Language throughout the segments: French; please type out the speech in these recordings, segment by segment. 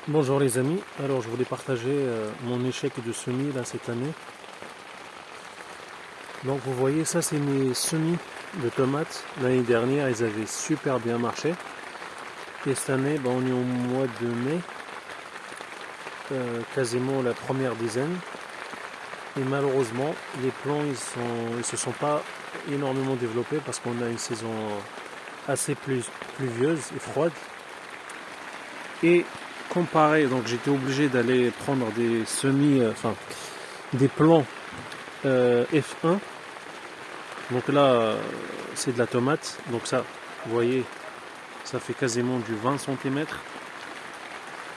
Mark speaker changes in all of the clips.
Speaker 1: Bonjour les amis, alors je voulais partager mon échec de semis là cette année. Donc vous voyez, ça c'est mes semis de tomates. L'année dernière ils avaient super bien marché. Et cette année on est au mois de mai, quasiment la première dizaine. Et malheureusement les plants ils se sont pas énormément développés parce qu'on a une saison assez pluvieuse et froide. Et comparé, donc j'étais obligé d'aller prendre des semis, des plants F1. Donc là, c'est de la tomate. Donc ça, vous voyez, ça fait quasiment du 20 cm.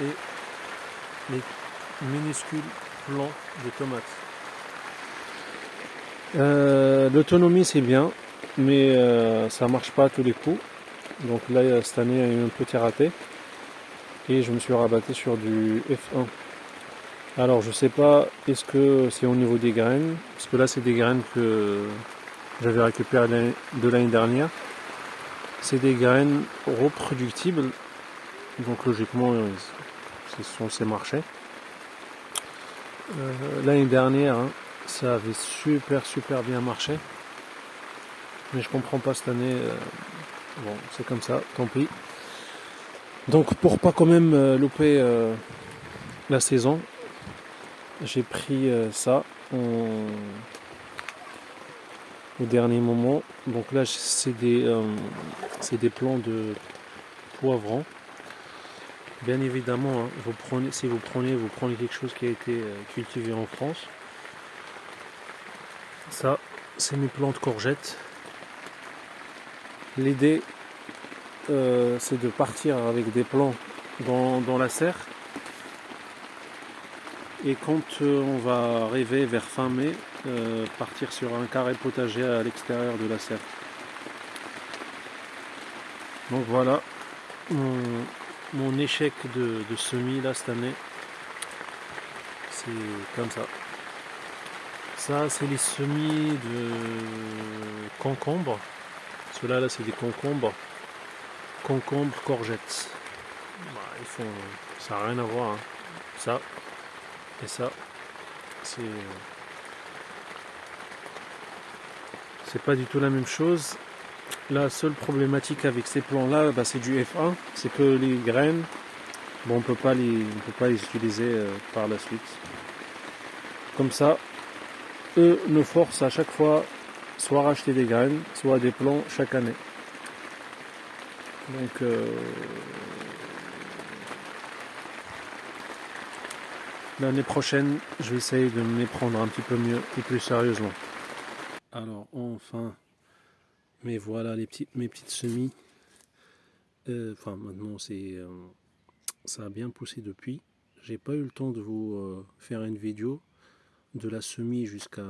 Speaker 1: Et les minuscules plants de tomates. L'autonomie c'est bien, mais ça marche pas à tous les coups. Donc là, cette année, il y a eu un petit raté. Et je me suis rabattu sur du F1. Alors je sais pas, est-ce que c'est au niveau des graines? Parce que là, c'est des graines que j'avais récupérées de l'année dernière. C'est des graines reproductibles. Donc logiquement, ce sont ces marchés. L'année dernière, hein, ça avait super bien marché. Mais je comprends pas cette année. Bon, c'est comme ça, tant pis. Donc pour pas quand même louper la saison, j'ai pris ça au dernier moment. Donc là, c'est des plants de poivrons. Bien évidemment, hein, si vous prenez quelque chose qui a été cultivé en France. Ça, c'est mes plants de courgettes. L'idée, c'est de partir avec des plants dans la serre. Et quand on va arriver vers fin mai, partir sur un carré potager à l'extérieur de la serre. Donc voilà mon échec de semis là cette année. C'est comme ça. Ça, c'est les semis de concombres. Ceux-là, là, c'est des concombres. Concombres, courgettes. Bah, ça n'a rien à voir. Hein. Ça et ça, c'est pas du tout la même chose. La seule problématique avec ces plants-là, bah, c'est du F1. C'est que les graines, bon, on peut pas les utiliser par la suite. Comme ça, eux nous forcent à chaque fois soit racheter des graines, soit des plants chaque année. Donc l'année prochaine, je vais essayer de me les prendre un petit peu mieux et plus sérieusement. Alors enfin, mais voilà mes petites semis. Maintenant ça a bien poussé depuis. J'ai pas eu le temps de vous faire une vidéo de la semis jusqu'à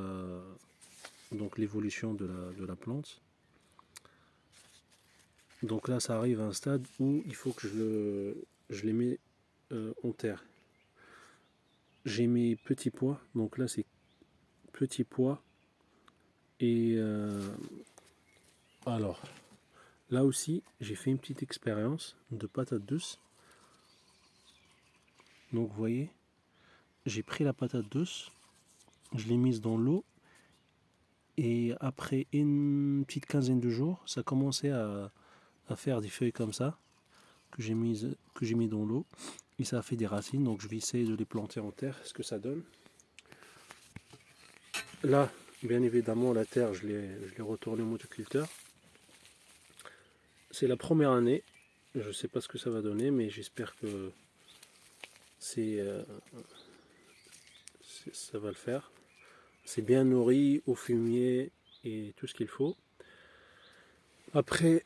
Speaker 1: donc l'évolution de la plante. Donc là, ça arrive à un stade où il faut que je les mets en terre. J'ai mes petits pois, donc là c'est petits pois. Et alors, là aussi, j'ai fait une petite expérience de patate douce. Donc vous voyez, j'ai pris la patate douce, je l'ai mise dans l'eau. Et après une petite quinzaine de jours, ça commençait à faire des feuilles comme ça, que j'ai mis dans l'eau. Et ça a fait des racines, donc je vais essayer de les planter en terre, ce que ça donne. Là, bien évidemment, la terre, je l'ai retourné au motoculteur. C'est la première année. Je ne sais pas ce que ça va donner, mais j'espère que ça va le faire. C'est bien nourri, au fumier et tout ce qu'il faut. Après,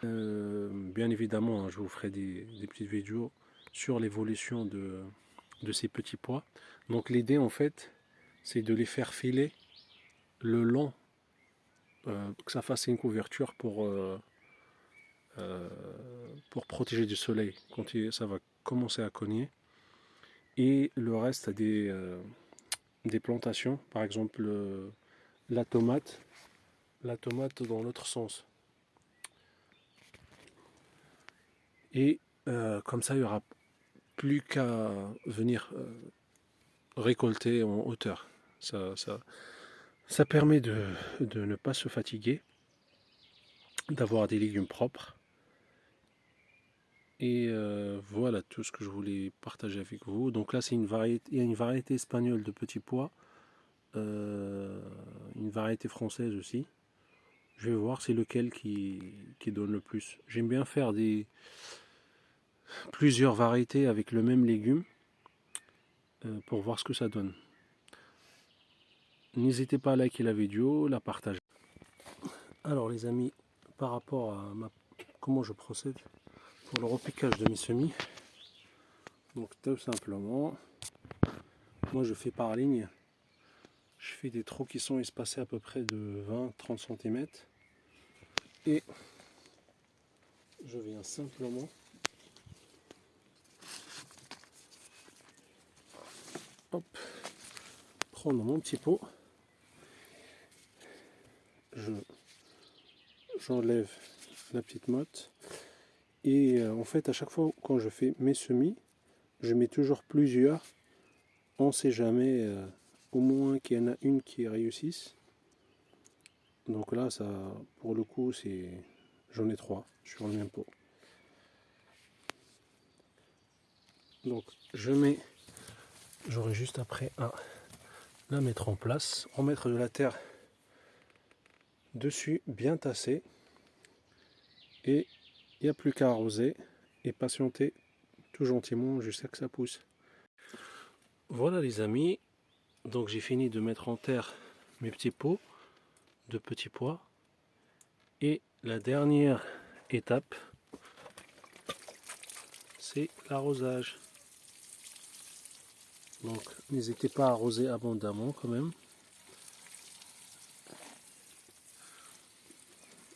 Speaker 1: bien évidemment, hein, je vous ferai des petites vidéos sur l'évolution de ces petits pois. Donc l'idée, en fait, c'est de les faire filer le long, que ça fasse une couverture pour protéger du soleil quand ça va commencer à cogner. Et le reste, des plantations, par exemple la tomate dans l'autre sens. Et comme ça, il y aura plus qu'à venir récolter en hauteur. Ça permet de ne pas se fatiguer, d'avoir des légumes propres. Et voilà tout ce que je voulais partager avec vous. Donc là, il y a une variété espagnole de petits pois, une variété française aussi. Je vais voir c'est lequel qui donne le plus. J'aime bien faire plusieurs variétés avec le même légume pour voir ce que ça donne. N'hésitez pas à liker la vidéo, la partager. Alors les amis, par rapport à comment je procède pour le repiquage de mes semis, donc tout simplement, moi je fais par ligne. Je fais des trous qui sont espacés à peu près de 20-30 cm et je viens simplement prendre mon petit pot, j'enlève la petite motte et en fait à chaque fois quand je fais mes semis, je mets toujours plusieurs, on ne sait jamais, au moins qu'il y en a une qui réussisse. Donc là, ça, pour le coup, j'en ai 3 sur le même pot. Donc j'aurai juste après à la mettre en place, remettre de la terre dessus, bien tassée, et il n'y a plus qu'à arroser et patienter tout gentiment jusqu'à que ça pousse. Voilà les amis, donc j'ai fini de mettre en terre mes petits pots de petits pois, et la dernière étape, c'est l'arrosage. Donc n'hésitez pas à arroser abondamment quand même.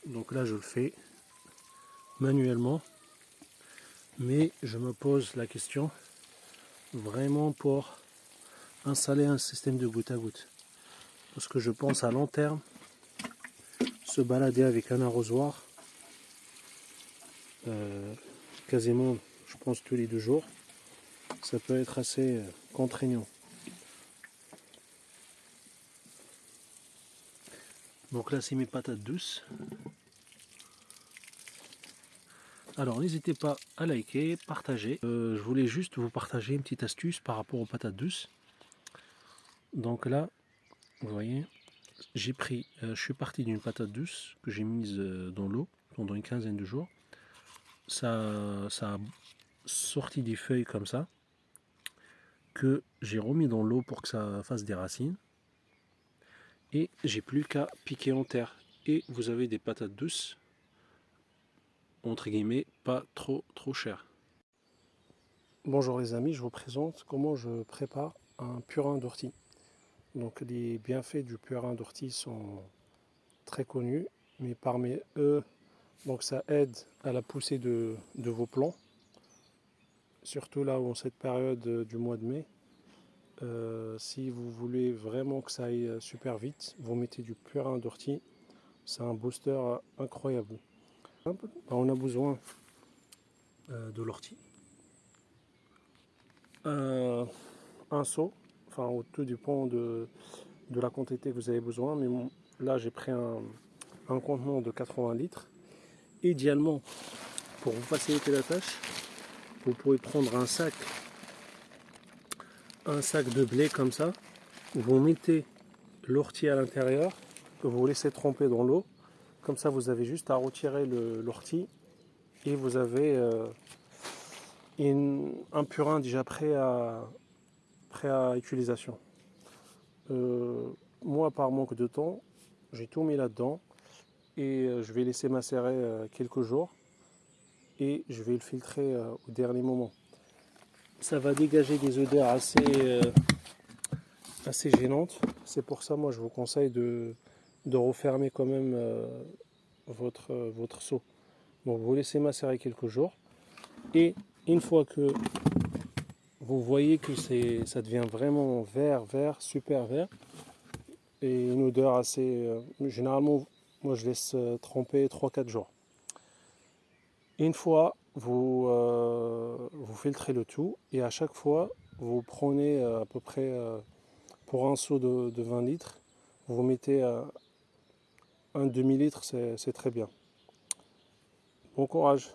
Speaker 1: Donc là je le fais manuellement, mais je me pose la question vraiment pour installer un système de goutte à goutte, parce que je pense à long terme se balader avec un arrosoir quasiment, je pense, tous les 2 jours, ça peut être assez contraignant. Donc là c'est mes patates douces. Alors n'hésitez pas à liker, partager. Je voulais juste vous partager une petite astuce par rapport aux patates douces. Donc là, vous voyez, je suis parti d'une patate douce que j'ai mise dans l'eau pendant une quinzaine de jours. Ça a sorti des feuilles comme ça, que j'ai remis dans l'eau pour que ça fasse des racines. Et j'ai plus qu'à piquer en terre. Et vous avez des patates douces, entre guillemets, pas trop chères. Bonjour les amis, je vous présente comment je prépare un purin d'ortie. Donc les bienfaits du purin d'ortie sont très connus, mais parmi eux, donc ça aide à la poussée de vos plants, surtout là en cette période du mois de mai. Si vous voulez vraiment que ça aille super vite, vous mettez du purin d'ortie, c'est un booster incroyable. On a besoin de l'ortie, un seau, enfin tout dépend de la quantité que vous avez besoin, mais là j'ai pris un contenant de 80 litres. Idéalement, pour vous faciliter la tâche, vous pouvez prendre un sac de blé comme ça, vous mettez l'ortie à l'intérieur, que vous laissez tremper dans l'eau, comme ça vous avez juste à retirer l'ortie et vous avez un purin déjà prêt à utilisation. Moi, par manque de temps, j'ai tout mis là-dedans et je vais laisser macérer quelques jours et je vais le filtrer au dernier moment. Ça va dégager des odeurs assez gênantes. C'est pour ça, moi, je vous conseille de refermer quand même votre seau. Donc, vous laissez macérer quelques jours et une fois que vous voyez que ça devient vraiment vert, super vert, et une odeur assez... généralement, moi je laisse tremper 3-4 jours. Une fois vous vous filtrez le tout et à chaque fois, vous prenez à peu près pour un seau de 20 litres, vous mettez un demi-litre, c'est très bien. Bon courage!